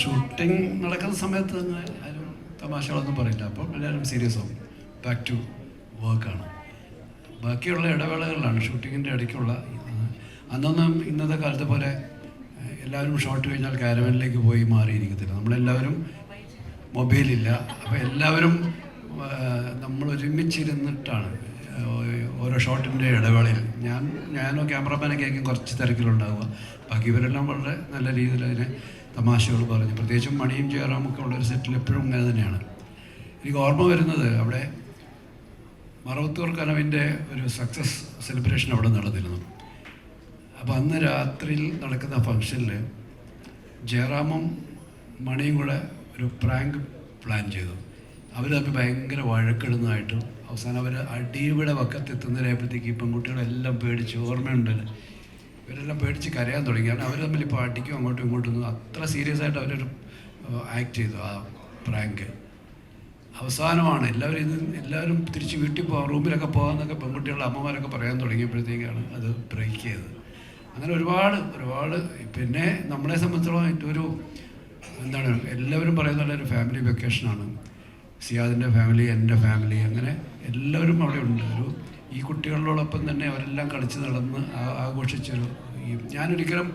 Shooting നടക്കുന്ന സമയത്ത് തന്നെ ആരും തമാശകളൊന്നും പറയില്ല. അപ്പോൾ എല്ലാവരും സീരിയസ് ആവും. ബാക്ക് ടു വർക്കാണ്. ബാക്കിയുള്ള ഇടവേളകളിലാണ് ഷൂട്ടിങ്ങിൻ്റെ ഇടയ്ക്കുള്ള. അന്നൊന്നും ഇന്നത്തെ കാലത്തെ പോലെ എല്ലാവരും ഷോട്ട് കഴിഞ്ഞാൽ കാരവനിലേക്ക് പോയി മാറിയിരിക്കത്തില്ല. നമ്മളെല്ലാവരും മൊബൈലില്ല. അപ്പോൾ എല്ലാവരും നമ്മൾ ഒരുമിച്ചിരുന്നിട്ടാണ് ഓരോ ഷോട്ടിൻ്റെ ഇടവേളയിൽ ഞാനോ ക്യാമറമാനൊക്കെ ആയിരിക്കും കുറച്ച് തിരക്കിലുണ്ടാവുക. ബാക്കി ഇവരെല്ലാം വളരെ നല്ല രീതിയിൽ അതിനെ തമാശകൾ പറഞ്ഞു. പ്രത്യേകിച്ചും മണിയും ജയറാമൊക്കെ ഉള്ളൊരു സെറ്റിൽ എപ്പോഴും ഇങ്ങനെ തന്നെയാണ്. എനിക്ക് ഓർമ്മ വരുന്നത് അവിടെ മറവത്തൂർ കനവിൻ്റെ ഒരു സക്സസ് സെലിബ്രേഷൻ അവിടെ നടന്നിരുന്നു. അപ്പോൾ അന്ന് രാത്രിയിൽ നടക്കുന്ന ഫംഗ്ഷനിൽ ജയറാമും മണിയും കൂടെ ഒരു പ്രാങ്ക് പ്ലാൻ ചെയ്തു. അവർ തമ്മിൽ ഭയങ്കര വഴക്കിടുന്നതായിട്ടും അവസാനം അവർ അടിയുടെ വക്കത്തെത്തുന്നവരായപ്പോഴത്തേക്ക് ഈ പെൺകുട്ടികളെല്ലാം പേടിച്ച്, ഓർമ്മയുണ്ട്, ഇവരെല്ലാം പേടിച്ച് കരയാൻ തുടങ്ങി. കാരണം അവർ തമ്മിൽ ഇപ്പോൾ അടിക്കും അങ്ങോട്ടും ഇങ്ങോട്ടും അത്ര സീരിയസ് ആയിട്ട് അവരൊരു ആക്ട് ചെയ്തു ആ പ്രാങ്ക്. അവസാനമാണ് എല്ലാവരും തിരിച്ച് വീട്ടിൽ പോകാം, റൂമിലൊക്കെ പോകാമെന്നൊക്കെ പെൺകുട്ടികളുടെ അമ്മമാരൊക്കെ പറയാൻ തുടങ്ങിയപ്പോഴത്തേക്കാണ് അത് ബ്രേക്ക് ചെയ്തത്. അങ്ങനെ ഒരുപാട് പിന്നെ നമ്മളെ സംബന്ധിച്ചോളം ഒരു എന്താണ് എല്ലാവരും പറയുന്ന ഒരു ഫാമിലി വെക്കേഷനാണ്. സിയാദിൻ്റെ ഫാമിലി, എൻ്റെ ഫാമിലി, അങ്ങനെ എല്ലാവരും അവിടെ ഉണ്ട്. ഈ കുട്ടികളോടൊപ്പം തന്നെ അവരെല്ലാം കളിച്ച് നടന്ന് ആഘോഷിച്ചൊരു ഞാനൊരിക്കലും